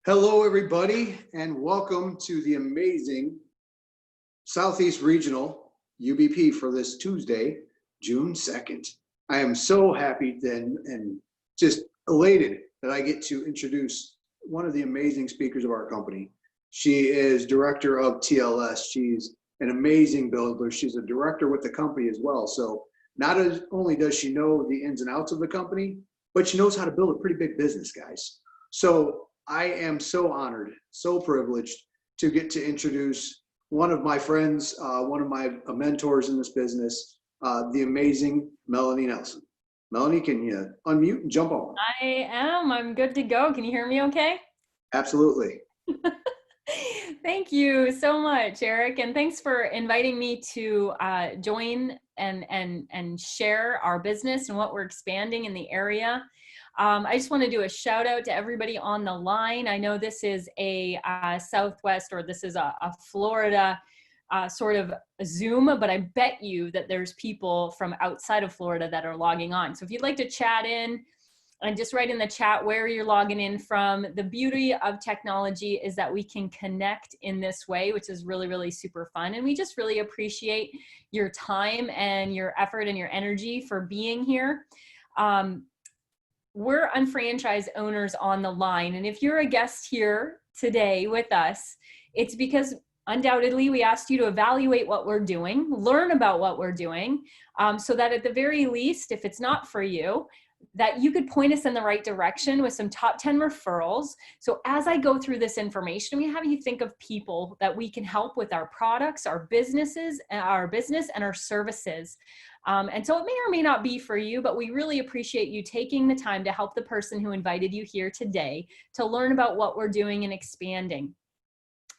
Hello, everybody, and welcome to the amazing Southeast Regional UBP for this Tuesday, June 2nd. I am so happy then and just elated that I get to introduce one of the amazing speakers of our company. She is director of TLS. She's an amazing builder. She's a director with the company as well. So not only does she know the ins and outs of the company, but she knows how to build a pretty big business, guys. So I am so honored, so privileged to get to introduce one of my friends, one of my mentors in this business, the amazing Melanie Nelson. Melanie, can you unmute and jump on? I am. I'm good to go. Can you hear me okay? Absolutely. Thank you so much, Eric. And thanks for inviting me to join and share our business and what we're expanding in the area. I just want to do a shout out to everybody on the line. I know this is a Southwest, or this is a Florida sort of Zoom, but I bet you that there's people from outside of Florida that are logging on. So if you'd like to chat in, and just write in the chat where you're logging in from. The beauty of technology is that we can connect in this way, which is really, really super fun. And we just really appreciate your time and your effort and your energy for being here. We're unfranchised owners on the line. And if you're a guest here today with us, it's because undoubtedly we asked you to evaluate what we're doing, learn about what we're doing, so that at the very least, if it's not for you, that you could point us in the right direction with some top 10 referrals. So as I go through this information, we have you think of people that we can help with our products, our businesses, our business and our services. And so it may or may not be for you, but we really appreciate you taking the time to help the person who invited you here today to learn about what we're doing and expanding.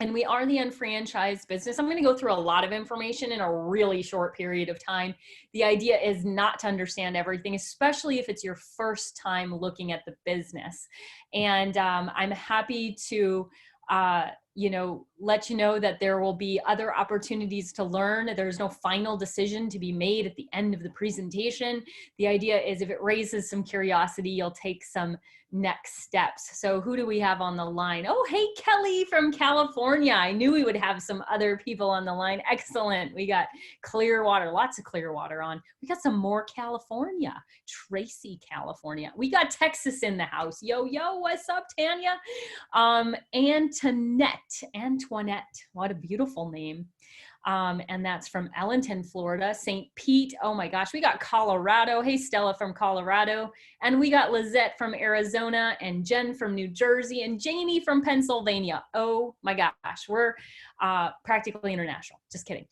And we are the unfranchised business. I'm going to go through a lot of information in a really short period of time. The idea is not to understand everything, especially if it's your first time looking at the business. And I'm happy to let you know that there will be other opportunities to learn. There's no final decision to be made at the end of the presentation. The idea is if it raises some curiosity, you'll take some next steps. So who do we have on the line? Oh, hey, Kelly from California. I knew we would have some other people on the line. Excellent. We got Clearwater, lots of Clearwater on. We got some more California. Tracy, California. We got Texas in the house. Yo, what's up, Tanya? Antoinette, what a beautiful name. And that's from Ellenton, Florida. St. Pete, oh my gosh, we got Colorado. Hey, Stella from Colorado. And we got Lizette from Arizona, and Jen from New Jersey, and Janie from Pennsylvania. Oh my gosh, we're practically international. Just kidding.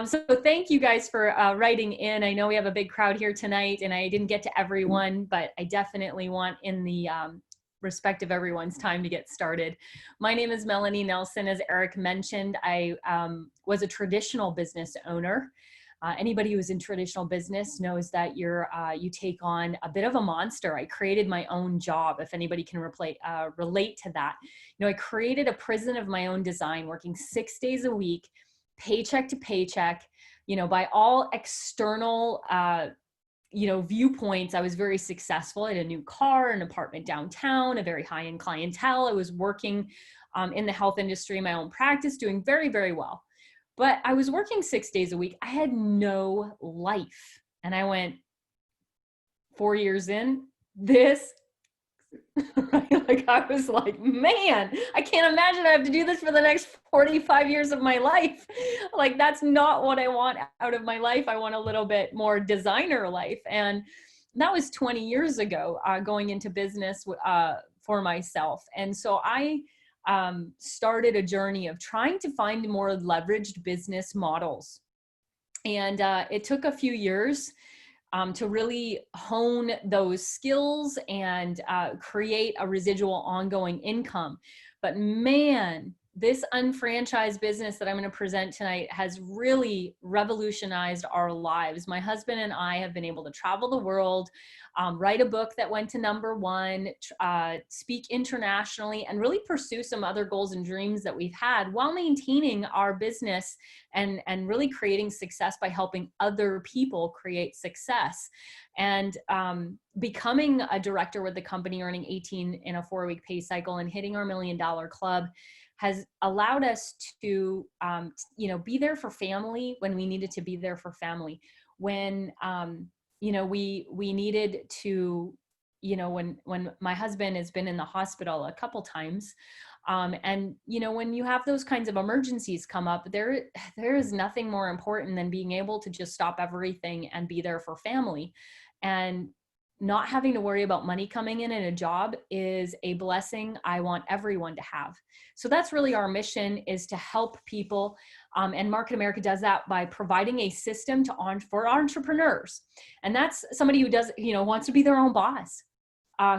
So thank you guys for writing in. I know we have a big crowd here tonight, and I didn't get to everyone, but I definitely want in the respect of everyone's time to get started. My name is Melanie Nelson. As Eric mentioned, I was a traditional business owner. Anybody who's in traditional business knows that you take on a bit of a monster. I created my own job, if anybody can relate to that. You know, I created a prison of my own design, working 6 days a week, paycheck to paycheck, you know, by all external viewpoints. I was very successful. I had a new car, an apartment downtown, a very high-end clientele. I was working in the health industry, my own practice, doing very, very well. But I was working 6 days a week. I had no life. And I went 4 years in, this, like I was like, man, I can't imagine I have to do this for the next 45 years of my life. Like, that's not what I want out of my life. I want a little bit more designer life. And that was 20 years ago, going into business for myself. And so I started a journey of trying to find more leveraged business models. And it took a few years to really hone those skills and create a residual ongoing income. But man, this unfranchised business that I'm going to present tonight has really revolutionized our lives. My husband and I have been able to travel the world, write a book that went to #1, speak internationally, and really pursue some other goals and dreams that we've had while maintaining our business and really creating success by helping other people create success. And becoming a director with the company, earning 18 in a 4-week pay cycle and hitting our $1 million club has allowed us to, be there for family when we needed to be there for family. When, we needed to, when my husband has been in the hospital a couple times, and when you have those kinds of emergencies come up, there is nothing more important than being able to just stop everything and be there for family. And not having to worry about money coming in a job is a blessing I want everyone to have. So that's really our mission, is to help people. And Market America does that by providing a system for entrepreneurs. And that's somebody who does, wants to be their own boss.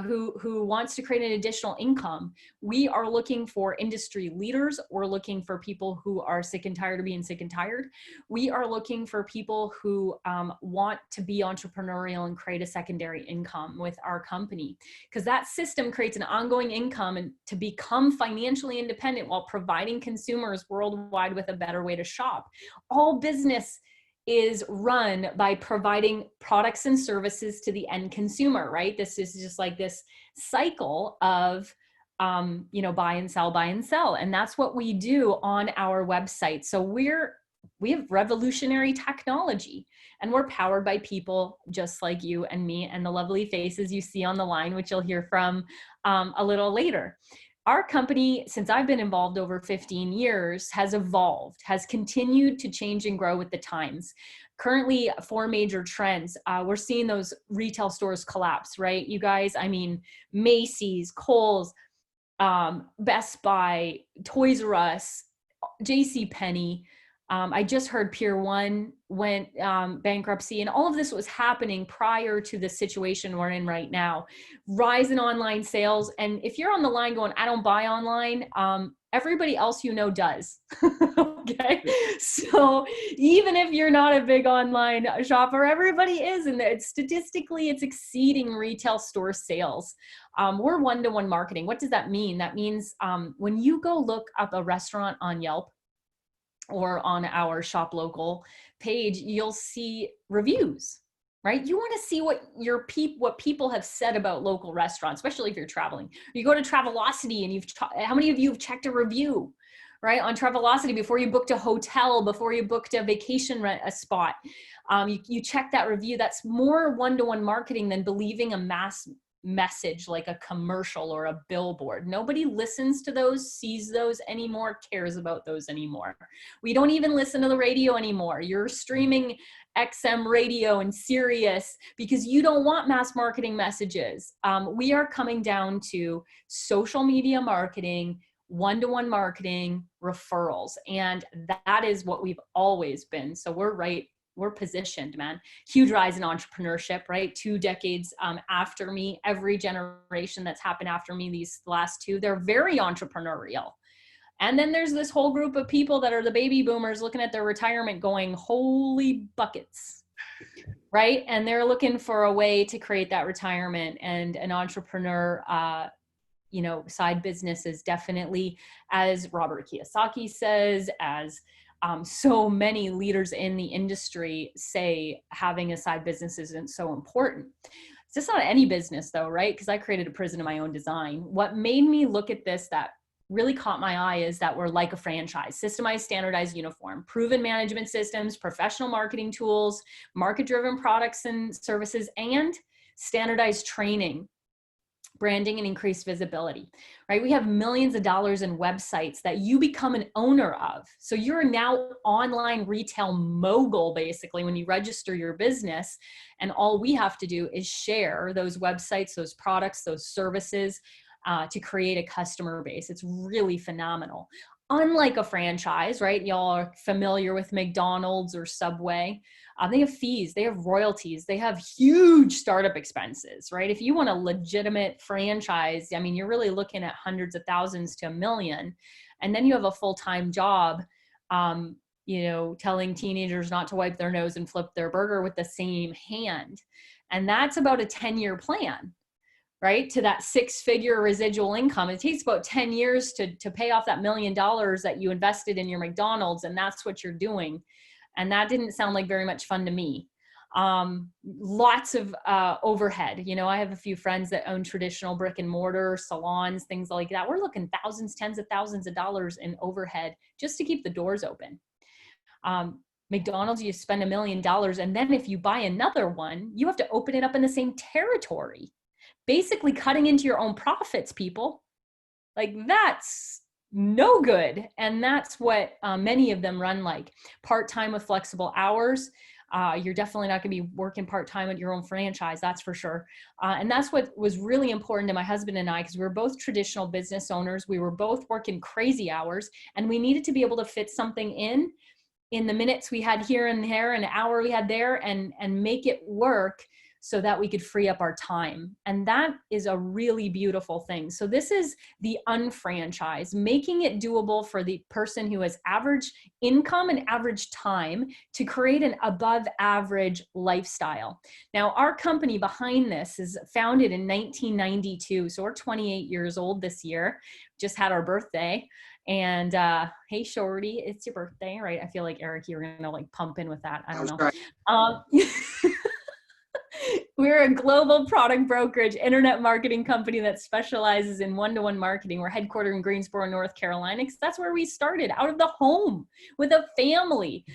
Who wants to create an additional income. We are looking for industry leaders. We're looking for people who are sick and tired of being sick and tired. We are looking for people who want to be entrepreneurial and create a secondary income with our company, because that system creates an ongoing income and to become financially independent while providing consumers worldwide with a better way to shop. All business is run by providing products and services to the end consumer, right? This is just like this cycle of, buy and sell. And that's what we do on our website. So we have revolutionary technology, and we're powered by people just like you and me and the lovely faces you see on the line, which you'll hear from a little later. Our company, since I've been involved over 15 years, has evolved, has continued to change and grow with the times. Currently, 4 major trends. We're seeing those retail stores collapse, right? You guys, Macy's, Kohl's, Best Buy, Toys R Us, JCPenney. I just heard Pier 1 went bankruptcy, and all of this was happening prior to the situation we're in right now. Rise in online sales. And if you're on the line going, I don't buy online, everybody else does. Okay. So even if you're not a big online shopper, everybody is. And statistically, it's exceeding retail store sales. We're one-to-one marketing. What does that mean? That means when you go look up a restaurant on Yelp, or on our Shop Local page, you'll see reviews, right? You want to see what people have said about local restaurants, especially if you're traveling. You go to Travelocity and how many of you have checked a review, right? On Travelocity before you booked a hotel, before you booked a vacation a spot. You check that review. That's more one-to-one marketing than believing a mass message like a commercial or a billboard. Nobody listens to those, sees those anymore, cares about those anymore. We don't even listen to the radio anymore. You're streaming XM radio and Sirius because you don't want mass marketing messages. We are coming down to social media marketing, one-to-one marketing, referrals. And that is what we've always been. So we're positioned, man. Huge rise in entrepreneurship, right? 2 decades after me, every generation that's happened after me, these last 2, they're very entrepreneurial. And then there's this whole group of people that are the baby boomers looking at their retirement going, holy buckets, right? And they're looking for a way to create that retirement. And an entrepreneur, side business is definitely, as Robert Kiyosaki says, as so many leaders in the industry say, having a side business isn't so important. It's just not any business though, right? Because I created a prison of my own design. What made me look at this that really caught my eye is that we're like a franchise: systemized, standardized, uniform, proven management systems, professional marketing tools, market-driven products and services, and standardized training, branding, and increased visibility, right? We have millions of dollars in websites that you become an owner of. So you're now online retail mogul, basically, when you register your business. And all we have to do is share those websites, those products, those services to create a customer base. It's really phenomenal. unlike a franchise, right? Y'all are familiar with McDonald's or Subway. They have fees, they have royalties, they have huge startup expenses, right? If you want a legitimate franchise, I mean, you're really looking at hundreds of thousands to $1 million. And then you have a full-time job, telling teenagers not to wipe their nose and flip their burger with the same hand. And that's about a 10-year plan, right? To that 6-figure residual income. It takes about 10 years to pay off that $1 million that you invested in your McDonald's. And that's what you're doing. And that didn't sound like very much fun to me. Lots of overhead. I have a few friends that own traditional brick and mortar salons, things like that. We're looking thousands, tens of thousands of dollars in overhead just to keep the doors open. McDonald's, you spend $1 million. And then if you buy another one, you have to open it up in the same territory, basically cutting into your own profits, people. Like, that's no good. And that's what many of them run like. Part-time with flexible hours. You're definitely not going to be working part-time at your own franchise, that's for sure. And that's what was really important to my husband and I, because we were both traditional business owners. We were both working crazy hours, and we needed to be able to fit something in the minutes we had here and there, an hour we had there, and make it work so that we could free up our time. And that is a really beautiful thing. So this is the unfranchise, making it doable for the person who has average income and average time to create an above average lifestyle. Now, our company behind this is founded in 1992. So we're 28 years old this year, just had our birthday. And hey, Shorty, it's your birthday, right? I feel like, Eric, you're gonna like pump in with that. I don't know. We're a global product brokerage, internet marketing company that specializes in one-to-one marketing. We're headquartered in Greensboro, North Carolina, because that's where we started, out of the home with a family,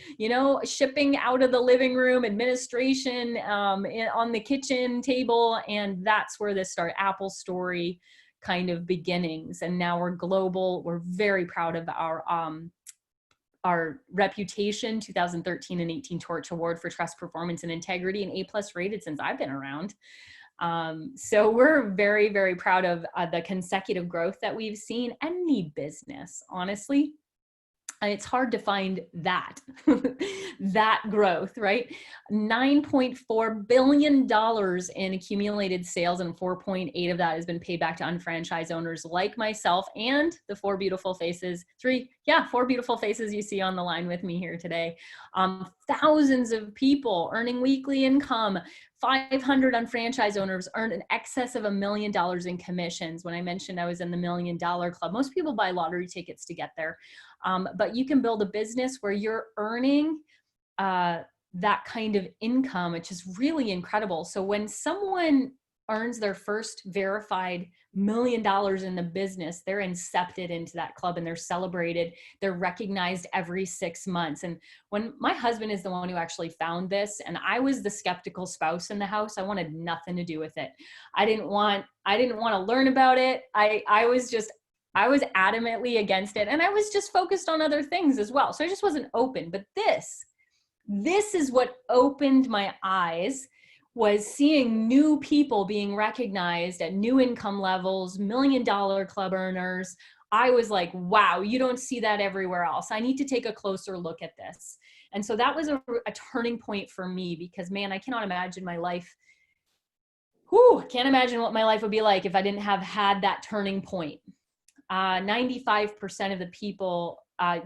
shipping out of the living room, administration on the kitchen table. And that's where this started, Apple story kind of beginnings. And now we're global. We're very proud of our reputation, 2013 and 18 Torch Award for Trust, Performance, and Integrity, and A+ rated since I've been around. So we're very, very proud of the consecutive growth that we've seen. Any business, honestly, it's hard to find that, that growth, right? $9.4 billion in accumulated sales, and 4.8 of that has been paid back to unfranchised owners like myself and the four beautiful faces you see on the line with me here today. Thousands of people earning weekly income. 500 unfranchised owners earned in excess of $1 million in commissions. When I mentioned I was in the $1 Million Club, most people buy lottery tickets to get there. But you can build a business where you're earning that kind of income, which is really incredible. So when someone earns their first verified $1 million in the business, they're incepted into that club and they're celebrated. They're recognized every 6 months. And when my husband is the one who actually found this, and I was the skeptical spouse in the house, I wanted nothing to do with it. I didn't want to learn about it. I was adamantly against it. And I was just focused on other things as well. So I just wasn't open. But this is what opened my eyes, was seeing new people being recognized at new income levels, $1 Million Club earners. I was like, wow, you don't see that everywhere else. I need to take a closer look at this. And so that was a turning point for me, because, man, I cannot imagine my life. Can't imagine what my life would be like if I didn't have had that turning point. 95% of the people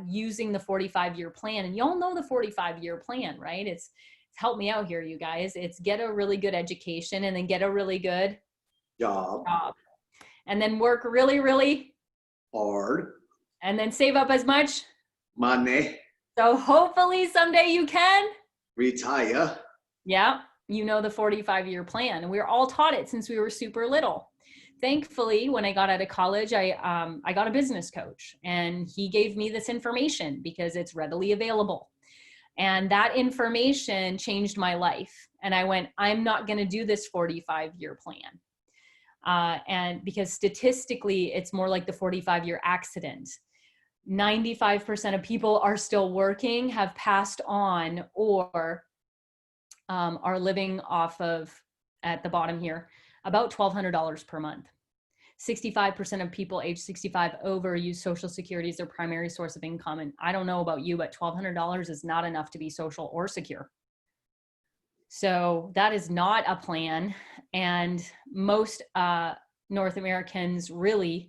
using the 45-year plan, and y'all know the 45-year plan, right? It's help me out here, you guys. It's get a really good education, and then get a really good job, and then work really, really hard, and then save up as much money, so hopefully someday you can retire. Yeah, the 45-year plan. And we were all taught it since we were super little. Thankfully, when I got out of college, I got a business coach, and he gave me this information because it's readily available. And that information changed my life. And I went, I'm not going to do this 45-year plan. And because statistically, it's more like the 45-year accident. 95% of people are still working, have passed on, or are living off of, at the bottom here, about $1,200 per month. 65% of people age 65 over use Social Security as their primary source of income. And I don't know about you, but $1,200 is not enough to be social or secure. So that is not a plan. And most North Americans really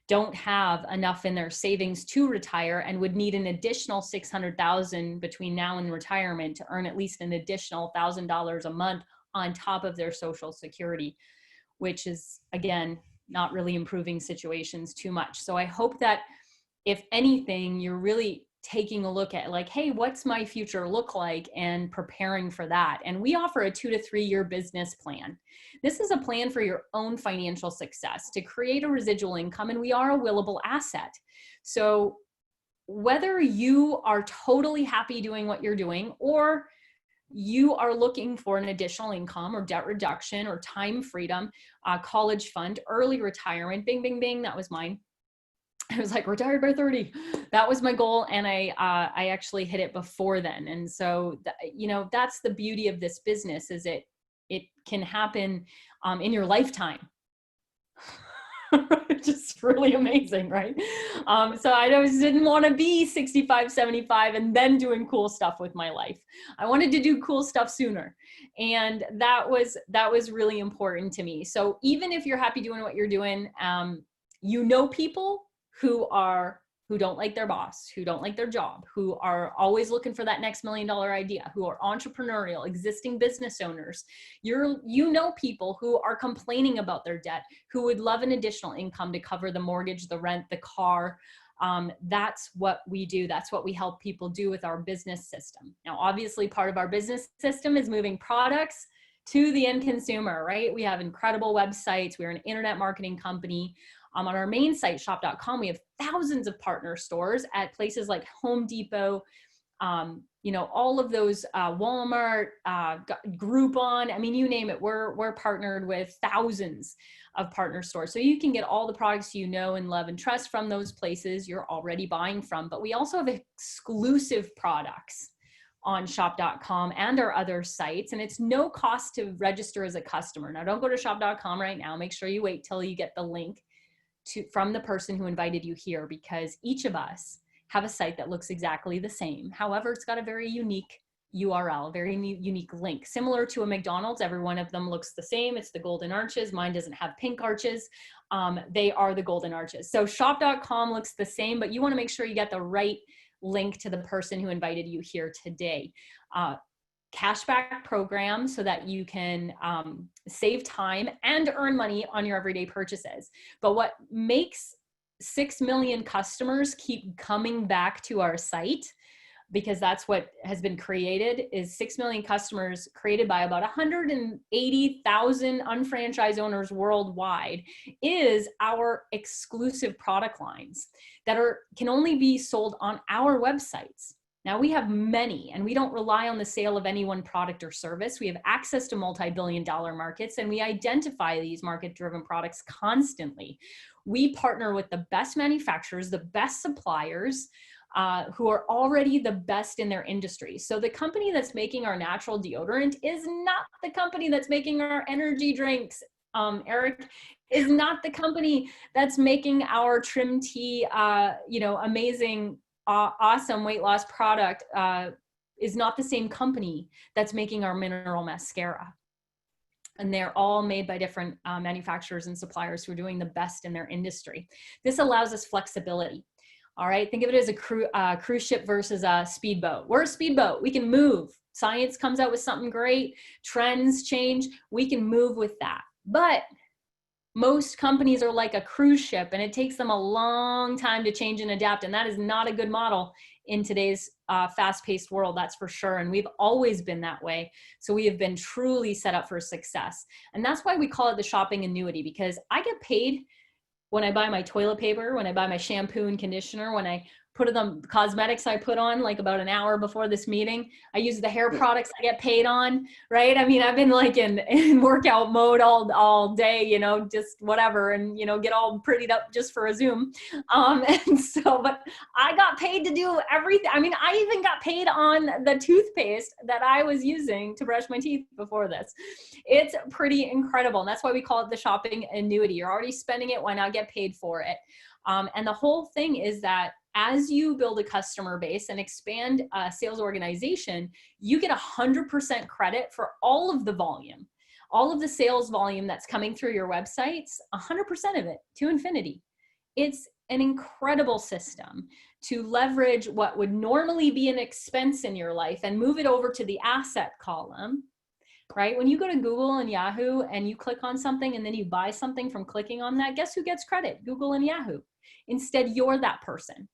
don't have enough in their savings to retire and would need an additional $600,000 between now and retirement to earn at least an additional $1,000 a month on top of their Social Security, which is, again, not really improving situations too much. So I hope that if anything, you're really taking a look at like, hey, what's my future look like, and preparing for that. And we offer a 2 to 3 year business plan. This is a plan for your own financial success to create a residual income, and we are a willable asset. So whether you are totally happy doing what you're doing, or you are looking for an additional income or debt reduction or time freedom, college fund, early retirement, bing, bing, bing, that was mine. I was like, retired by 30. That was my goal. And I actually hit it before then. And so, that's the beauty of this business, is it can happen in your lifetime. Just really amazing, right? So I just didn't want to be 65, 75 and then doing cool stuff with my life. I wanted to do cool stuff sooner. And that was really important to me. So even if you're happy doing what you're doing, people who don't like their boss, who don't like their job, who are always looking for that next $1 million idea, who are entrepreneurial, existing business owners. People who are complaining about their debt, who would love an additional income to cover the mortgage, the rent, the car. That's what we do. That's what we help people do with our business system. Now, obviously, part of our business system is moving products to the end consumer, right? We have incredible websites. We're an internet marketing company. On our main site, shop.com, we have thousands of partner stores at places like Home Depot, all of those, Walmart, Groupon. I mean, you name it. We're partnered with thousands of partner stores. So you can get all the products you know and love and trust from those places you're already buying from. But we also have exclusive products on shop.com and our other sites. And it's no cost to register as a customer. Now, don't go to shop.com right now. Make sure you wait till you get the link from the person who invited you here, because each of us have a site that looks exactly the same. However, it's got a very unique URL, a very unique link. Similar to a McDonald's, every one of them looks the same. It's the golden arches. Mine doesn't have pink arches. They are the golden arches. So shop.com looks the same, but you want to make sure you get the right link to the person who invited you here today. Cashback program so that you can save time and earn money on your everyday purchases. But what makes 6 million customers keep coming back to our site, because that's what has been created, is 6 million customers created by about 180,000 unfranchised owners worldwide, is our exclusive product lines that can only be sold on our websites. Now, we have many, and we don't rely on the sale of any one product or service. We have access to multi-billion-dollar markets, and we identify these market-driven products constantly. We partner with the best manufacturers, the best suppliers, who are already the best in their industry. So the company that's making our natural deodorant is not the company that's making our energy drinks. Eric is not the company that's making our trim tea, amazing, awesome weight loss product, is not the same company that's making our mineral mascara. And they're all made by different manufacturers and suppliers who are doing the best in their industry. This allows us flexibility. All right, think of it as a cruise ship versus a speedboat. We're a speedboat. We can move. Science comes out with something great. Trends change. We can move with that. But most companies are like a cruise ship, and it takes them a long time to change and adapt. And that is not a good model in today's fast-paced world, that's for sure. And we've always been that way. So we have been truly set up for success. And that's why we call it the shopping annuity, because I get paid when I buy my toilet paper, when I buy my shampoo and conditioner, when I put the cosmetics I put on like about an hour before this meeting. I use the hair products I get paid on, right? I mean, I've been like in workout mode all day, you know, just whatever, and, you know, get all prettied up just for a Zoom. And so, but I got paid to do everything. I mean, I even got paid on the toothpaste that I was using to brush my teeth before this. It's pretty incredible. And that's why we call it the shopping annuity. You're already spending it. Why not get paid for it? And the whole thing is that as you build a customer base and expand a sales organization, you get 100% credit for all of the volume, all of the sales volume that's coming through your websites, 100% of it to infinity. It's an incredible system to leverage what would normally be an expense in your life and move it over to the asset column, right? When you go to Google and Yahoo and you click on something and then you buy something from clicking on that, guess who gets credit? Google and Yahoo. Instead, you're that person.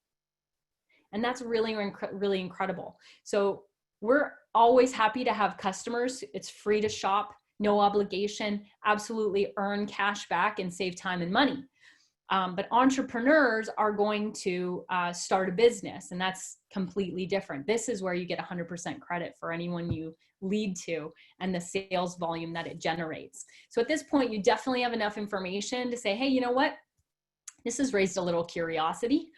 And that's really, really incredible. So we're always happy to have customers. It's free to shop, no obligation, absolutely earn cash back and save time and money. But entrepreneurs are going to start a business, and that's completely different. This is where you get 100% credit for anyone you lead to and the sales volume that it generates. So at this point, you definitely have enough information to say, hey, you know what? This has raised a little curiosity.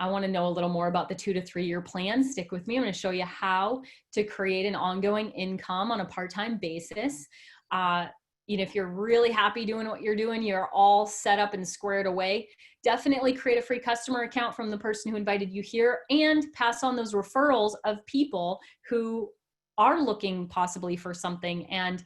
I want to know a little more about the 2 to 3 year plan. Stick with me. I'm going to show you how to create an ongoing income on a part-time basis. You know, if you're really happy doing what you're doing, you're all set up and squared away, definitely create a free customer account from the person who invited you here and pass on those referrals of people who are looking possibly for something. And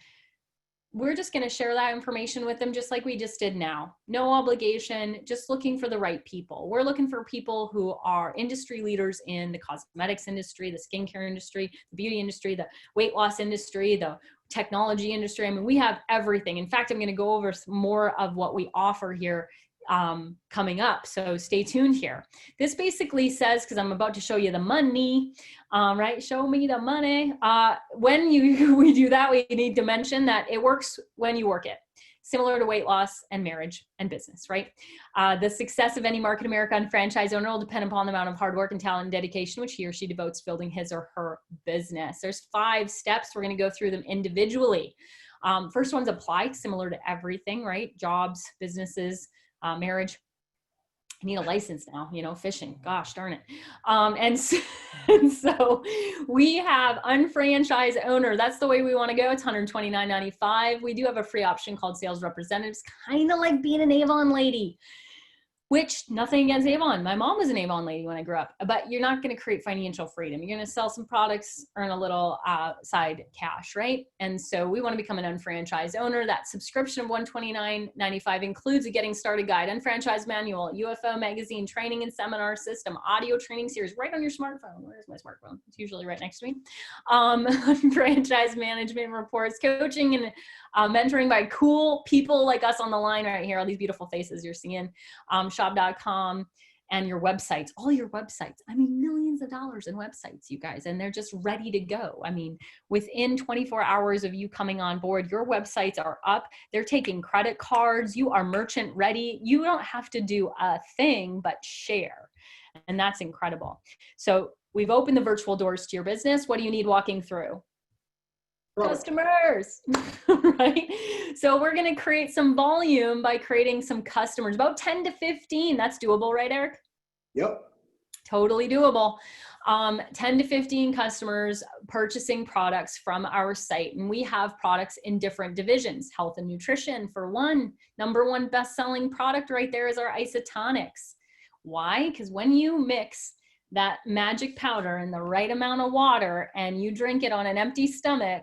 we're just going to share that information with them just like we just did now. No obligation, just looking for the right people. We're looking for people who are industry leaders in the cosmetics industry, the skincare industry, the beauty industry, the weight loss industry, the technology industry. I mean, we have everything. In fact, I'm going to go over some more of what we offer here coming up. So stay tuned here. This basically says, because I'm about to show you the money, right? Show me the money. When we do that, we need to mention that it works when you work it. Similar to weight loss and marriage and business, right? The success of any Market America and franchise owner will depend upon the amount of hard work and talent and dedication which he or she devotes to building his or her business. There's 5 steps. We're going to go through them individually. First one's apply, similar to everything, right? Jobs, businesses, marriage. I need a license now, you know, fishing, gosh darn it. And so we have unfranchised owner. That's the way we want to go. It's $129.95. We do have a free option called sales representatives, kind of like being an Avon lady, which nothing against Avon. My mom was an Avon lady when I grew up, but you're not going to create financial freedom. You're going to sell some products, earn a little side cash, right? And so we want to become an unfranchised owner. That subscription of $129.95 includes a getting started guide, unfranchised manual, UFO magazine, training and seminar system, audio training series right on your smartphone. Where's my smartphone? It's usually right next to me. Franchise management reports, coaching and mentoring by cool people like us on the line right here. All these beautiful faces you're seeing. Shop.com and your websites, all your websites. I mean, millions of dollars in websites, you guys, and they're just ready to go. I mean, within 24 hours of you coming on board, your websites are up. They're taking credit cards. You are merchant ready. You don't have to do a thing but share. And that's incredible. So we've opened the virtual doors to your business. What do you need walking through? Customers, right? So we're going to create some volume by creating some customers, about 10 to 15. That's doable, right, Eric? Yep. Totally doable. 10 to 15 customers purchasing products from our site. And we have products in different divisions. Health and nutrition for one. #1 best-selling product right there is our isotonics. Why? Because when you mix that magic powder in the right amount of water and you drink it on an empty stomach,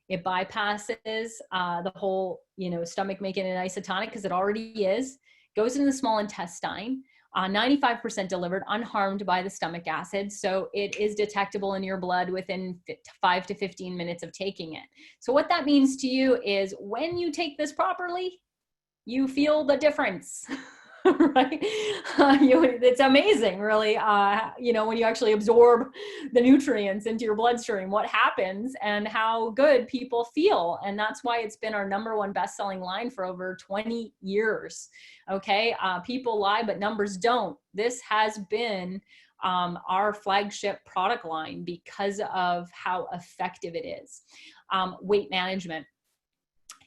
it bypasses the whole, stomach making an isotonic because it already is, goes into the small intestine, 95% delivered unharmed by the stomach acid. So it is detectable in your blood within 5 to 15 minutes of taking it. So what that means to you is when you take this properly, you feel the difference. right? It's amazing, really, when you actually absorb the nutrients into your bloodstream, what happens and how good people feel. And that's why it's been our #1 best-selling line for over 20 years. Okay. People lie, but numbers don't. This has been our flagship product line because of how effective it is. Weight management.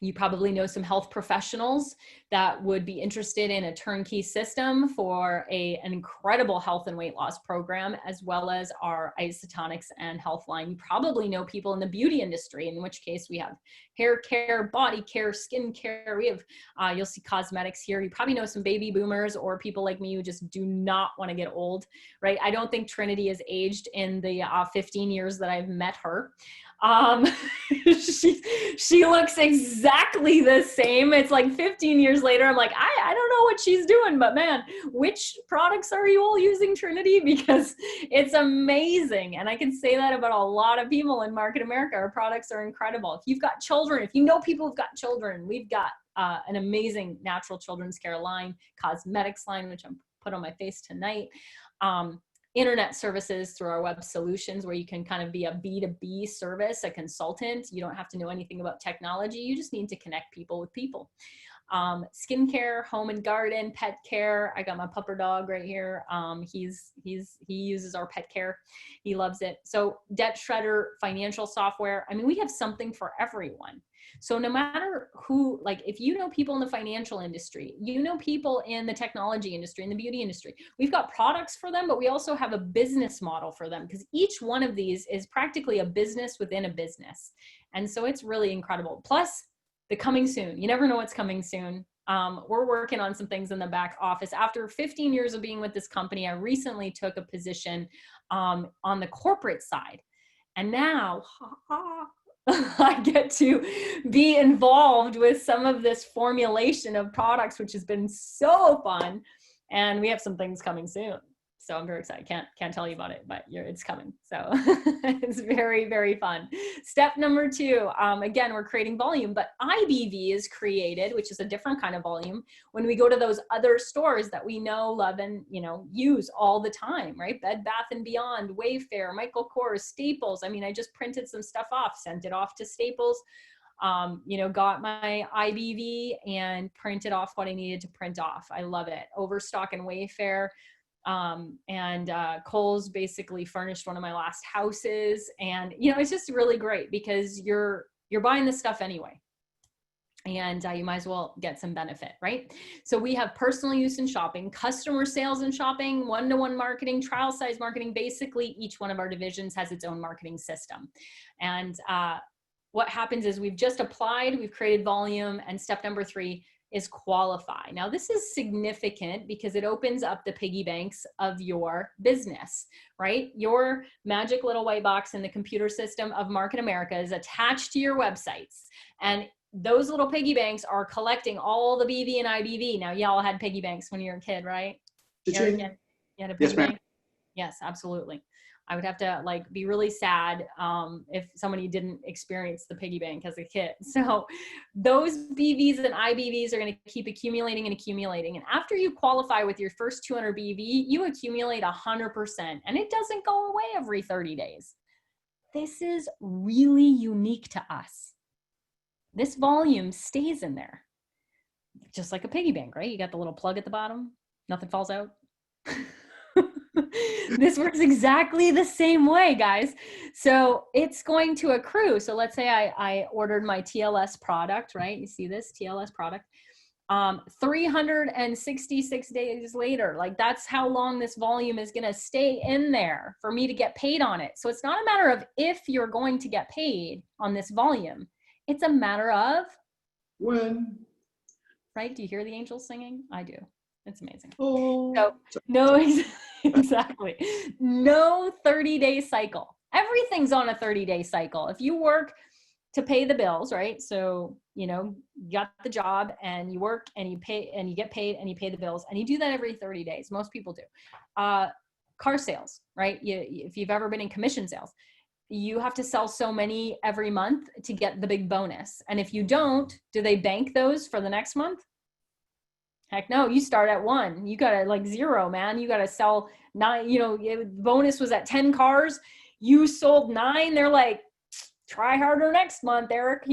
You probably know some health professionals that would be interested in a turnkey system for an incredible health and weight loss program, as well as our isotonics and health line. You probably know people in the beauty industry, in which case we have hair care, body care, skin care. We have, you'll see cosmetics here. You probably know some baby boomers or people like me who just do not want to get old, right? I don't think Trinity has aged in the 15 years that I've met her. She looks exactly the same. It's like 15 years later, I'm like, I don't know what she's doing, but man, which products are you all using, Trinity? Because it's amazing. And I can say that about a lot of people in Market America. Our products are incredible. If you've got children, if you know people who've got children, we've got an amazing natural children's care line, cosmetics line, which I'm put on my face tonight. Internet services through our web solutions, where you can kind of be a B2B service, a consultant. You don't have to know anything about technology. You just need to connect people with people. Skincare, home and garden, pet care. I got my pupper dog right here. He uses our pet care. He loves it. So debt shredder, financial software. I mean, we have something for everyone. So no matter who, like if you know people in the financial industry, you know people in the technology industry, in the beauty industry, we've got products for them, but we also have a business model for them, because each one of these is practically a business within a business. And so it's really incredible. Plus the coming soon, you never know what's coming soon. We're working on some things in the back office. After 15 years of being with this company, I recently took a position on the corporate side. And now, I get to be involved with some of this formulation of products, which has been so fun. And we have some things coming soon. So I'm very excited. Can't tell you about it, but it's coming. So it's very, very fun. Step number 2, again, we're creating volume, but IBV is created, which is a different kind of volume, when we go to those other stores that we know, love, and use all the time, right? Bed Bath & Beyond, Wayfair, Michael Kors, Staples. I mean, I just printed some stuff off, sent it off to Staples. Got my IBV and printed off what I needed to print off. I love it. Overstock and Wayfair. Kohl's basically furnished one of my last houses, and it's just really great because you're buying this stuff anyway, and you might as well get some benefit, right? So we have personal use and shopping, customer sales and shopping, one-to-one marketing, trial size marketing. Basically, each one of our divisions has its own marketing system, and what happens is we've just applied, we've created volume, and step number 3 is qualify. Now, this is significant because it opens up the piggy banks of your business, right? Your magic little white box in the computer system of Market America is attached to your websites. And those little piggy banks are collecting all the BV and IBV. Now, y'all had piggy banks when you were a kid, right? You had a piggy bank? Yes, absolutely. I would have to be really sad if somebody didn't experience the piggy bank as a kid. So those BVs and IBVs are going to keep accumulating and accumulating. And after you qualify with your first 200 BV, you accumulate 100%, and it doesn't go away every 30 days. This is really unique to us. This volume stays in there, just like a piggy bank, right? You got the little plug at the bottom, nothing falls out. This works exactly the same way, guys. So it's going to accrue. So let's say I ordered my TLS product, right? You see this TLS product. 366 days later, that's how long this volume is going to stay in there for me to get paid on it. So it's not a matter of if you're going to get paid on this volume. It's a matter of when. Right? Do you hear the angels singing? I do. It's amazing. Oh. So no, exactly. No 30-day cycle. Everything's on a 30-day cycle. If you work to pay the bills, right? So, you got the job and you work and you pay and you get paid and you pay the bills, and you do that every 30 days. Most people do. Car sales, right? If you've ever been in commission sales, you have to sell so many every month to get the big bonus. And if you don't, do they bank those for the next month? Heck no, you start at 1. You got to like 0, man. You got to sell 9, bonus was at 10 cars. You sold 9. They're like, try harder next month, Eric,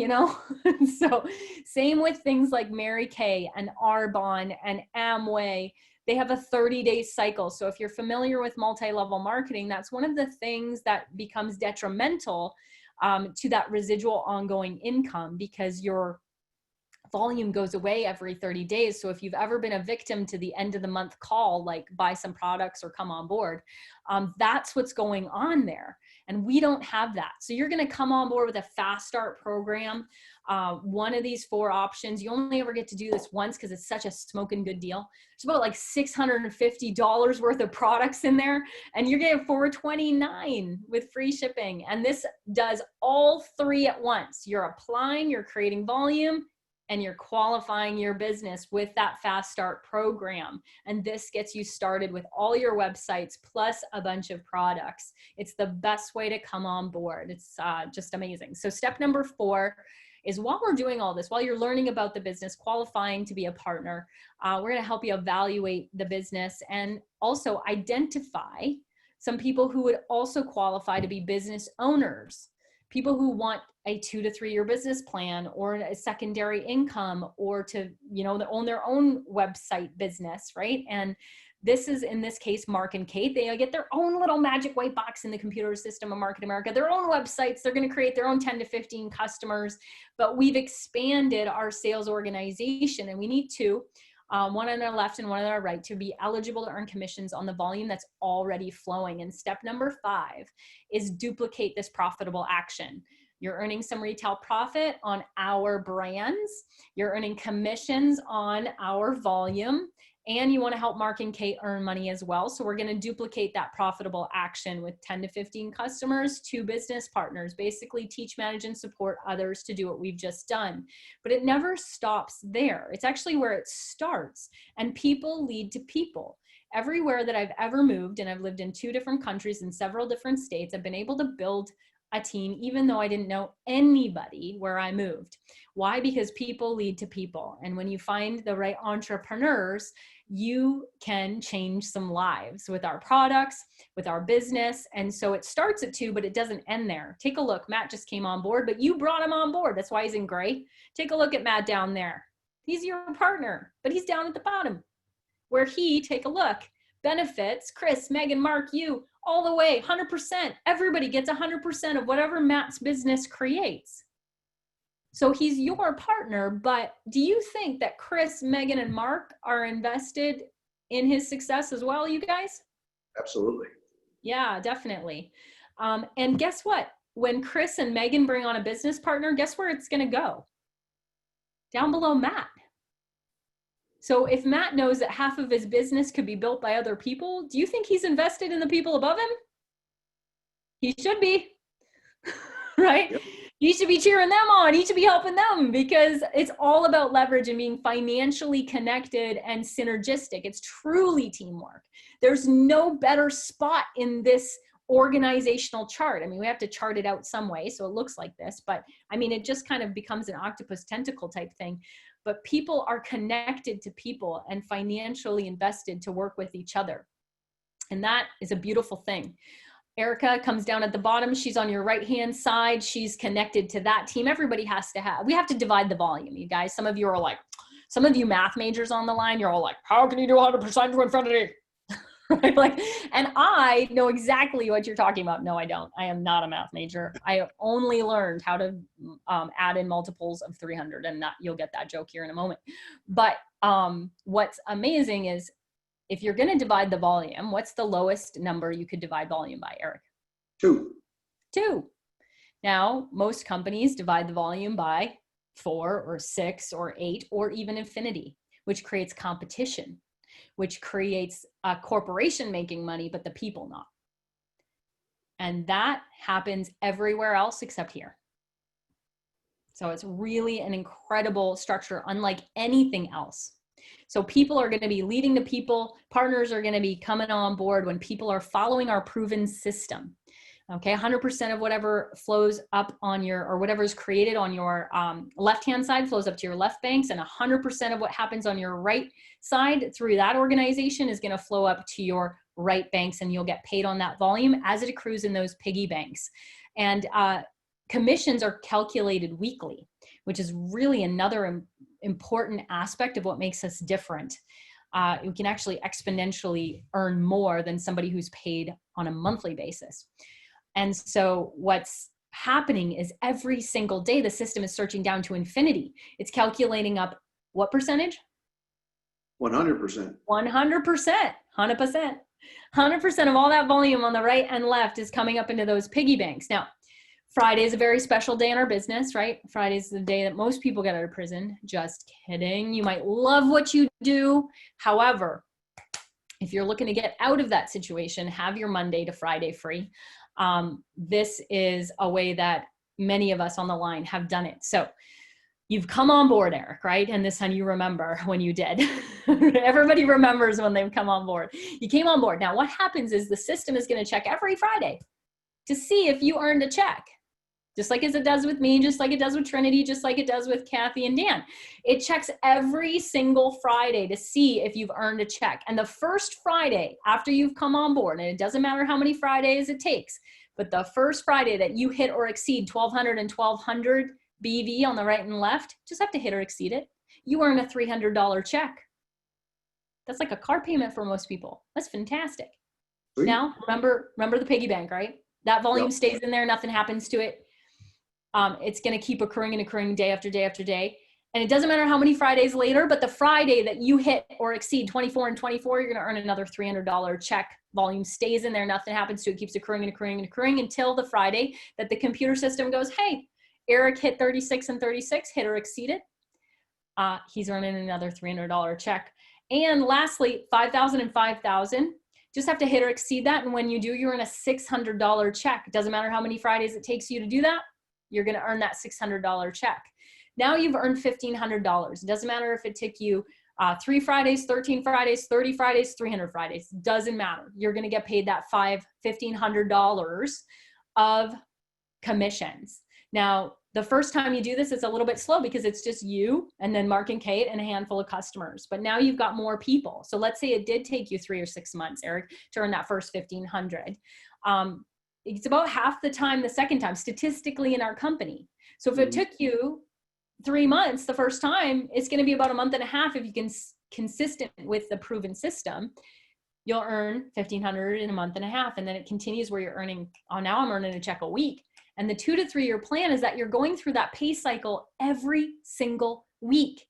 So same with things like Mary Kay and Arbonne and Amway. They have a 30-day cycle. So if you're familiar with multi-level marketing, that's one of the things that becomes detrimental to that residual ongoing income, because your volume goes away every 30 days. So if you've ever been a victim to the end of the month call, like buy some products or come on board, that's what's going on there. And we don't have that. So you're going to come on board with a fast start program. One of these 4 options, you only ever get to do this once because it's such a smoking good deal. There's about like $650 worth of products in there, and you're getting $429 with free shipping. And this does all 3 at once. You're applying, you're creating volume, and you're qualifying your business with that fast start program. And this gets you started with all your websites plus a bunch of products. It's the best way to come on board. It's just amazing. So step number 4 is, while we're doing all this, while you're learning about the business, qualifying to be a partner, we're going to help you evaluate the business and also identify some people who would also qualify to be business owners. People who want a 2 to 3 year business plan, or a secondary income, or to, own their own website business, right? And this is, in this case, Mark and Kate. They get their own little magic white box in the computer system of Market America, their own websites. They're going to create their own 10 to 15 customers, but we've expanded our sales organization, and we need 2. One on our left and one on our right, to be eligible to earn commissions on the volume that's already flowing. And step number 5 is duplicate this profitable action. You're earning some retail profit on our brands. You're earning commissions on our volume, and you want to help Mark and Kate earn money as well. So we're going to duplicate that profitable action with 10 to 15 customers, 2 business partners, basically teach, manage, and support others to do what we've just done. But it never stops there. It's actually where it starts, and people lead to people. Everywhere that I've ever moved, and I've lived in 2 different countries in several different states, I've been able to build a team, even though I didn't know anybody where I moved. Why? Because people lead to people. And when you find the right entrepreneurs, you can change some lives with our products, with our business. And so it starts at 2, but it doesn't end there. Take a look. Matt just came on board, but you brought him on board. That's why he's in gray. Take a look at Matt down there. He's your partner, but he's down at the bottom where take a look, benefits, Chris, Megan, Mark, you, all the way, 100%. Everybody gets 100% of whatever Matt's business creates. So he's your partner, but do you think that Chris, Megan, and Mark are invested in his success as well, you guys? Absolutely. Yeah, definitely. And guess what? When Chris and Megan bring on a business partner, guess where it's going to go? Down below Matt. So if Matt knows that half of his business could be built by other people, do you think he's invested in the people above him? He should be, right? Yep. He should be cheering them on. He should be helping them, because it's all about leverage and being financially connected and synergistic. It's truly teamwork. There's no better spot in this organizational chart. I mean, we have to chart it out some way so it looks like this, but I mean, it just kind of becomes an octopus tentacle type thing. But people are connected to people and financially invested to work with each other. And that is a beautiful thing. Erica comes down at the bottom. She's on your right-hand side. She's connected to that team. Everybody has to have, we have to divide the volume, you guys. Some of you are like, some of you math majors on the line, you're all like, how can you do 100% to infinity? Right? Like, and I know exactly what you're talking about. No, I don't. I am not a math major. I only learned how to add in multiples of 300, and that you'll get that joke here in a moment. But what's amazing is, if you're going to divide the volume, what's the lowest number you could divide volume by, Eric? 2. 2. Now, most companies divide the volume by 4 or 6 or 8 or even infinity, which creates competition, which creates a corporation making money, but the people not. And that happens everywhere else except here. So it's really an incredible structure, unlike anything else. So people are going to be leading to people. Partners are going to be coming on board when people are following our proven system. Okay, 100% of whatever flows up on your, or whatever is created on your left-hand side flows up to your left banks, and 100% of what happens on your right side through that organization is going to flow up to your right banks, and you'll get paid on that volume as it accrues in those piggy banks. And commissions are calculated weekly, which is really another important aspect of what makes us different. We can actually exponentially earn more than somebody who's paid on a monthly basis. And so what's happening is every single day, the system is searching down to infinity. It's calculating up what percentage? 100%. 100%. 100%. 100% of all that volume on the right and left is coming up into those piggy banks. Now, Friday is a very special day in our business, right? Friday is the day that most people get out of prison. Just kidding. You might love what you do. However, if you're looking to get out of that situation, have your Monday to Friday free. This is a way that many of us on the line have done it. So you've come on board, Eric, right? And this time you remember when you did. Everybody remembers when they've come on board. You came on board. Now what happens is the system is going to check every Friday to see if you earned a check. Just like as it does with me, just like it does with Trinity, just like it does with Kathy and Dan. It checks every single Friday to see if you've earned a check. And the first Friday after you've come on board, and it doesn't matter how many Fridays it takes, but the first Friday that you hit or exceed 1,200 and 1,200 BV on the right and left, just have to hit or exceed it. You earn a $300 check. That's like a car payment for most people. That's fantastic. Sweet. Now, remember the piggy bank, right? That volume Yep. stays in there. Nothing happens to it. It's going to keep accruing and accruing day after day after day. And it doesn't matter how many Fridays later, but the Friday that you hit or exceed 24 and 24, you're going to earn another $300 check. Volume stays in there. Nothing happens to it. Keeps accruing and accruing and accruing until the Friday that the computer system goes, hey, Eric hit 36 and 36, hit or exceeded. He's earning another $300 check. And lastly, 5,000 and 5,000. Just have to hit or exceed that. And when you do, you earn a $600 check. It doesn't matter how many Fridays it takes you to do that. You're going to earn that $600 check. Now you've earned $1,500. It doesn't matter if it took you 3 Fridays, 13 Fridays, 30 Fridays, 300 Fridays. Doesn't matter. You're going to get paid that $1,500 of commissions. Now, the first time you do this, it's a little bit slow because it's just you and then Mark and Kate and a handful of customers. But now you've got more people. So let's say it did take you 3 or 6 months, Eric, to earn that first $1,500. It's about half the time the second time, statistically in our company. So if it took you 3 months the first time, it's going to be about a month and a half if you can consistent with the proven system. You'll earn $1,500 in a month and a half, and then it continues where you're earning. Oh, now I'm earning a check a week. And the 2 to 3 year plan is that you're going through that pay cycle every single week.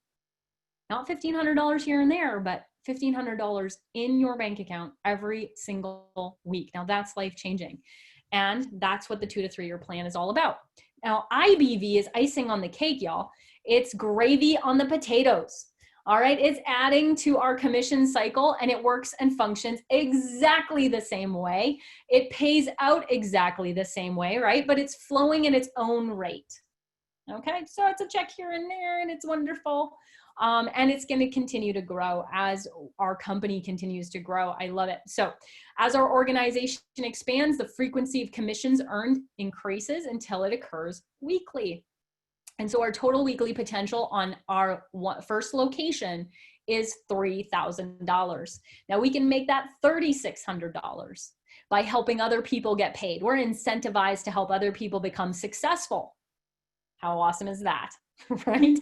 Not $1,500 here and there, but $1,500 in your bank account every single week. Now that's life changing. And that's what the 2 to 3 year plan is all about. Now, IBV is icing on the cake, y'all. It's gravy on the potatoes. All right, it's adding to our commission cycle, and it works and functions exactly the same way. It pays out exactly the same way, right? But it's flowing in its own rate. Okay, so it's a check here and there, and it's wonderful. And it's going to continue to grow as our company continues to grow. I love it. So as our organization expands, the frequency of commissions earned increases until it occurs weekly. And so our total weekly potential on our first location is $3,000. Now we can make that $3,600 by helping other people get paid. We're incentivized to help other people become successful. How awesome is that? Right?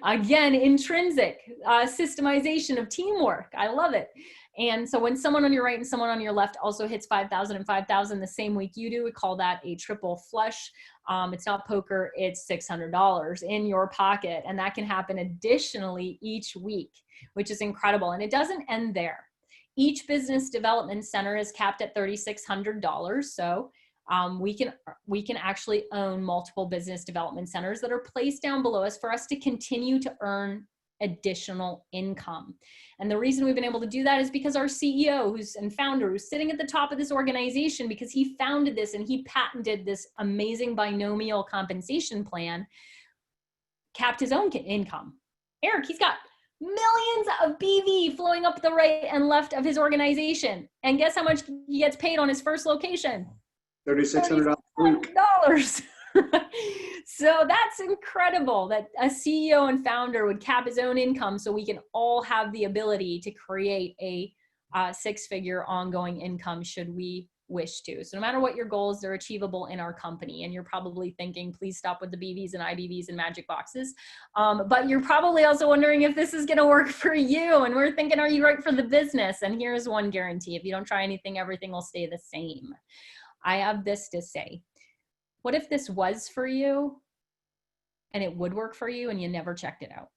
Again, intrinsic systemization of teamwork. I love it. And so when someone on your right and someone on your left also hits 5,000 and 5,000 the same week you do, we call that a triple flush. It's not poker, it's $600 in your pocket. And that can happen additionally each week, which is incredible. And it doesn't end there. Each business development center is capped at $3,600. So we can actually own multiple business development centers that are placed down below us for us to continue to earn additional income. And the reason we've been able to do that is because our CEO and founder who's sitting at the top of this organization, because he founded this and he patented this amazing binomial compensation plan, capped his own income. Eric, he's got millions of BV flowing up the right and left of his organization. And guess how much he gets paid on his first location? $3,600 a week. $3,600. So that's incredible that a CEO and founder would cap his own income so we can all have the ability to create a six-figure ongoing income should we wish to. So no matter what your goals, they're achievable in our company. And you're probably thinking, please stop with the BVs and IBVs and magic boxes. But you're probably also wondering if this is going to work for you. And we're thinking, are you right for the business? And here's one guarantee. If you don't try anything, everything will stay the same. I have this to say. What if this was for you and it would work for you and you never checked it out?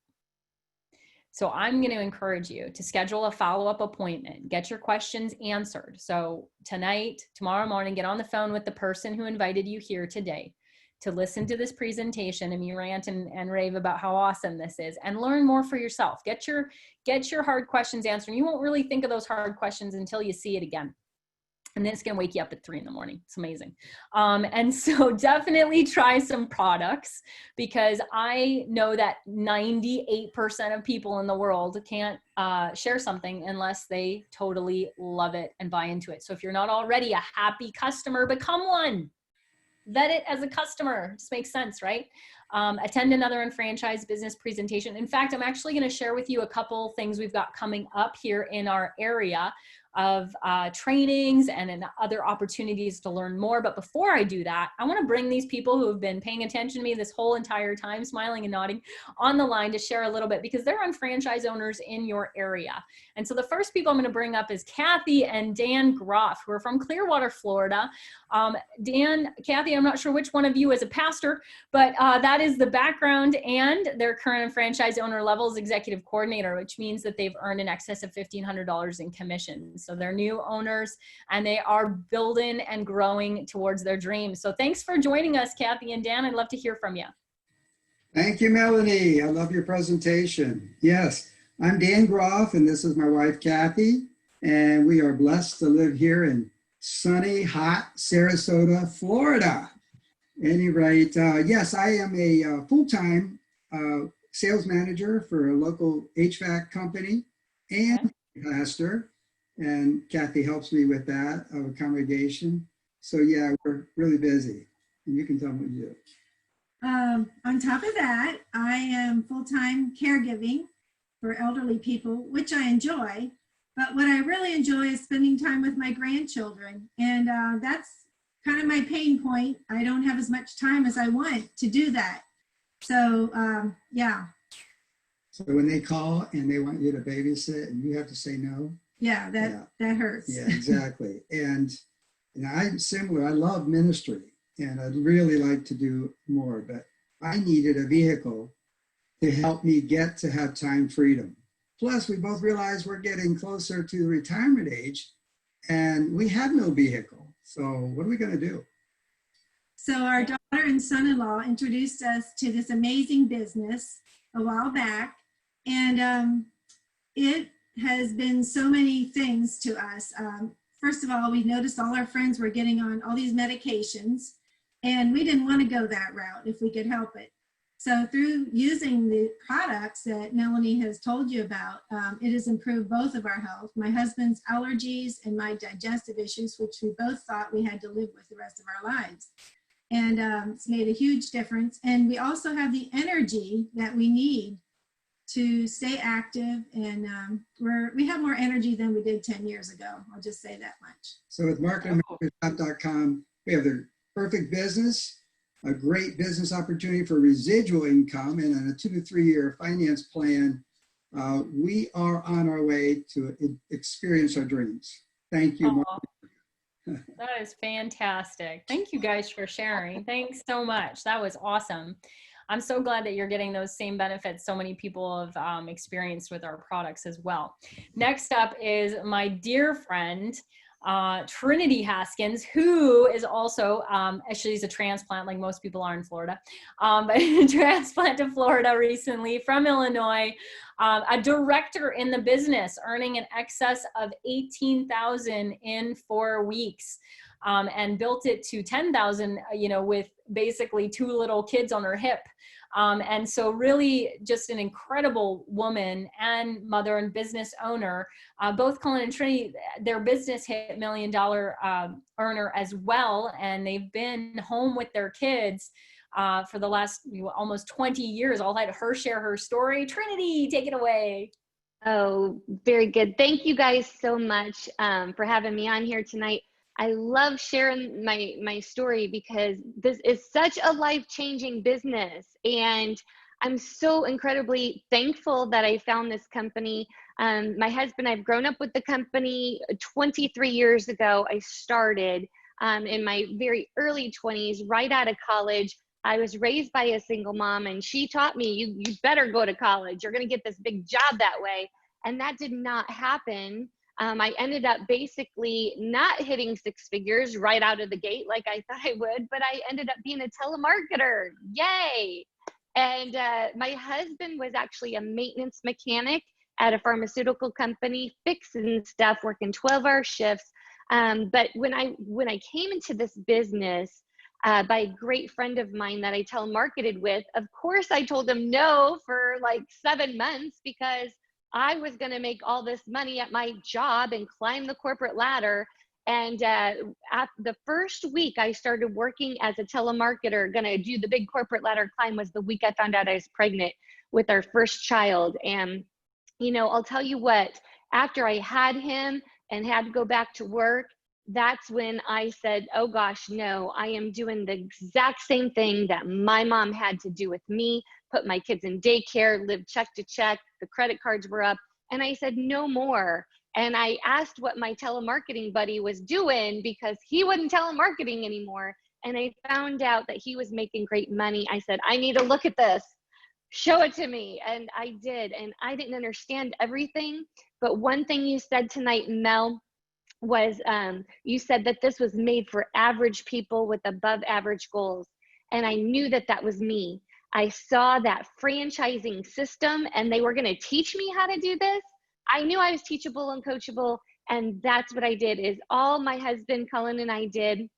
So I'm going to encourage you to schedule a follow-up appointment, get your questions answered. So tonight, tomorrow morning, get on the phone with the person who invited you here today to listen to this presentation and me rant and rave about how awesome this is and learn more for yourself. Get your hard questions answered. You won't really think of those hard questions until you see it again. And then it's going to wake you up at 3 a.m. It's amazing. And so definitely try some products, because I know that 98% of people in the world can't share something unless they totally love it and buy into it. So if you're not already a happy customer, become one. Vet it as a customer. It just makes sense, right? Attend another unfranchised business presentation. In fact, I'm actually going to share with you a couple things we've got coming up here in our area of trainings and other opportunities to learn more. But before I do that, I want to bring these people who have been paying attention to me this whole entire time, smiling and nodding, on the line to share a little bit, because they're franchise owners in your area. And so the first people I'm going to bring up is Kathy and Dan Groff, who are from Clearwater, Florida. Kathy, I'm not sure which one of you is a pastor, but that is the background, and their current franchise owner level is executive coordinator, which means that they've earned in excess of $1,500 in commissions. So they're new owners and they are building and growing towards their dreams. So thanks for joining us, Kathy and Dan. I'd love to hear from you. Thank you, Melanie. I love your presentation. Yes, I'm Dan Groff, and this is my wife, Kathy, and we are blessed to live here in sunny, hot Sarasota, Florida. Any rate, yes, I am a full-time sales manager for a local HVAC company and pastor, and Kathy helps me with that of a congregation. So yeah, we're really busy, and you can tell me what you do. On top of that, I am full-time caregiving for elderly people, which I enjoy. But what I really enjoy is spending time with my grandchildren. And that's kind of my pain point. I don't have as much time as I want to do that. So, yeah. So when they call and they want you to babysit and you have to say no. Yeah, that hurts. Yeah, exactly. And I'm similar. I love ministry and I'd really like to do more, but I needed a vehicle to help me get to have time freedom. Plus, we both realize we're getting closer to the retirement age and we have no vehicle. So what are we going to do? So our daughter and son-in-law introduced us to this amazing business a while back. And it has been so many things to us. First of all, we noticed all our friends were getting on all these medications, and we didn't want to go that route if we could help it. So through using the products that Melanie has told you about, it has improved both of our health, my husband's allergies and my digestive issues, which we both thought we had to live with the rest of our lives. And it's made a huge difference. And we also have the energy that we need to stay active. And we have more energy than we did 10 years ago. I'll just say that much. So with marketingshop.com, we have the perfect business, a great business opportunity for residual income, and on a 2 to 3 year finance plan. We are on our way to experience our dreams. Thank you. That is fantastic. Thank you guys for sharing. Thanks so much. That was awesome. I'm so glad that you're getting those same benefits so many people have experienced with our products as well. Next up is my dear friend, Trinity Haskins, who is also, actually she's a transplant like most people are in Florida, but a transplant to Florida recently from Illinois, a director in the business, earning in excess of $18,000 in 4 weeks, and built it to $10,000, with basically 2 little kids on her hip. And so really just an incredible woman and mother and business owner. Both Colin and Trinity, their business hit $1 million earner as well. And they've been home with their kids for the last almost 20 years. I'll let her share her story. Trinity, take it away. Oh, very good. Thank you guys so much for having me on here tonight. I love sharing my story because this is such a life-changing business. And I'm so incredibly thankful that I found this company. My husband, I've grown up with the company 23 years ago. I started in my very early 20s, right out of college. I was raised by a single mom, and she taught me, you better go to college. You're going to get this big job that way. And that did not happen. I ended up basically not hitting six figures right out of the gate like I thought I would, but I ended up being a telemarketer. Yay. And my husband was actually a maintenance mechanic at a pharmaceutical company, fixing stuff, working 12-hour shifts. But when I came into this business, by a great friend of mine that I telemarketed with, of course I told him no for like 7 months because I was going to make all this money at my job and climb the corporate ladder. And at the first week I started working as a telemarketer, going to do the big corporate ladder climb, was the week I found out I was pregnant with our first child. And, you know, I'll tell you what, after I had him and had to go back to work, that's when I said, oh gosh, no, I am doing the exact same thing that my mom had to do with me, put my kids in daycare, live check to check, the credit cards were up. And I said, no more. And I asked what my telemarketing buddy was doing because he wasn't telemarketing anymore. And I found out that he was making great money. I said, I need to look at this. Show it to me. And I did. And I didn't understand everything. But one thing you said tonight, Mel, was you said that this was made for average people with above average goals. And I knew that that was me. I saw that franchising system and they were going to teach me how to do this. I knew I was teachable and coachable. And that's what I did. Is all my husband, Cullen, and I did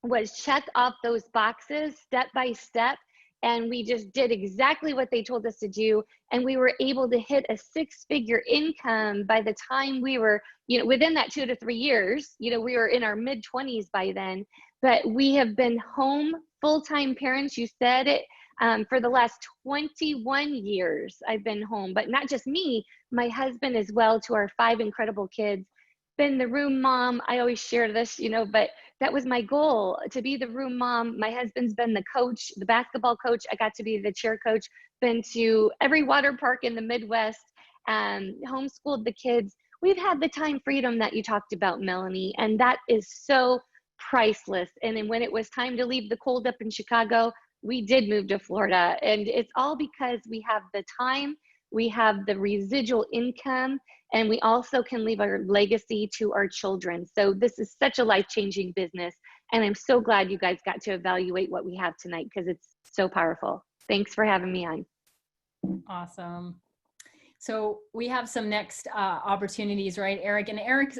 was check off those boxes step by step. And we just did exactly what they told us to do. And we were able to hit a six-figure income by the time we were, you know, within that 2 to 3 years. You know, we were in our mid-20s by then. But we have been home full-time parents. You said it. For the last 21 years, I've been home. But not just me, my husband as well, to our 5 incredible kids. Been the room mom. I always share this, you know, but that was my goal, to be the room mom. My husband's been the coach, the basketball coach. I got to be the cheer coach, been to every water park in the Midwest, homeschooled the kids. We've had the time freedom that you talked about, Melanie, and that is so priceless. And then when it was time to leave the cold up in Chicago, we did move to Florida. And it's all because we have the time, we have the residual income, and we also can leave our legacy to our children. So this is such a life-changing business. And I'm so glad you guys got to evaluate what we have tonight because it's so powerful. Thanks for having me on. Awesome. So we have some next opportunities, right, Eric? And Eric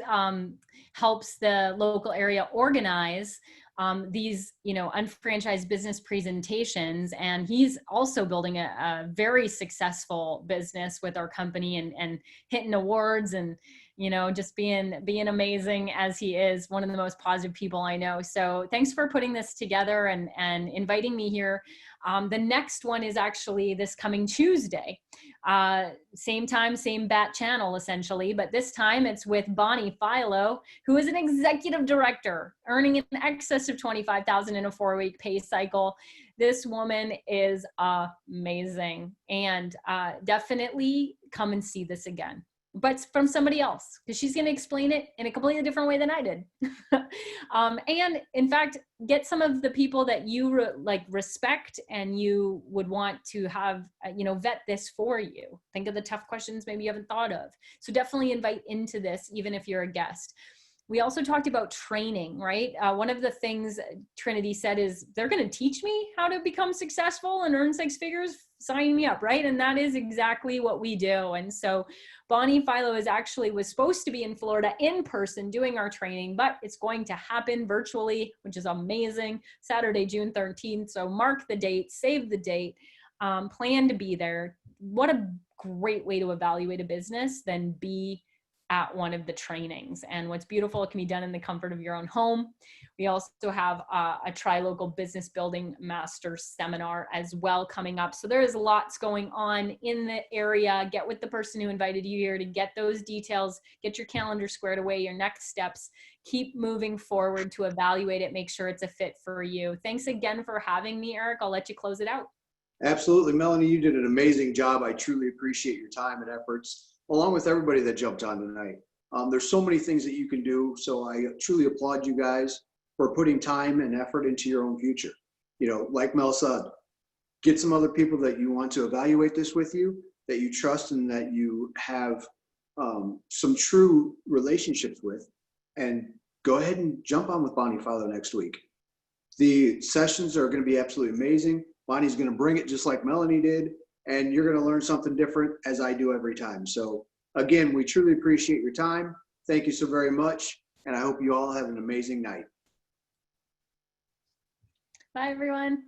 helps the local area organize these, you know, unfranchised business presentations. And he's also building a very successful business with our company and hitting awards and, you know, just being amazing as he is, one of the most positive people I know. So thanks for putting this together and inviting me here. The next one is actually this coming Tuesday. Same time, same bat channel essentially, but this time it's with Bonnie Philo, who is an executive director earning in excess of $25,000 in a 4-week pay cycle. This woman is amazing, and definitely come and see this again, but from somebody else, because she's going to explain it in a completely different way than I did. And in fact, get some of the people that you respect and you would want to have, you know, vet this for you. Think of the tough questions maybe you haven't thought of. So definitely invite into this, even if you're a guest. We also talked about training, right? One of the things Trinity said is they're going to teach me how to become successful and earn 6 figures. Sign me up, right? And that is exactly what we do. And so Bonnie Philo was supposed to be in Florida in person doing our training, but it's going to happen virtually, which is amazing. Saturday, June 13th. So mark the date, save the date. plan to be there. What a great way to evaluate a business than be at one of the trainings. And what's beautiful, it can be done in the comfort of your own home. We also have a Tri-Local Business Building Master Seminar as well coming up. So there is lots going on in the area. Get with the person who invited you here to get those details, get your calendar squared away, your next steps, keep moving forward to evaluate it, make sure it's a fit for you. Thanks again for having me, Eric. I'll let you close it out. Absolutely, Melanie, you did an amazing job. I truly appreciate your time and efforts, along with everybody that jumped on tonight. There's so many things that you can do, so I truly applaud you guys for putting time and effort into your own future. You know, like Mel said, get some other people that you want to evaluate this with you, that you trust and that you have some true relationships with, and go ahead and jump on with Bonnie Fowler next week. The sessions are going to be absolutely amazing. Bonnie's going to bring it just like Melanie did, and you're going to learn something different, as I do every time. So again, we truly appreciate your time. Thank you so very much, and I hope you all have an amazing night. Bye, everyone.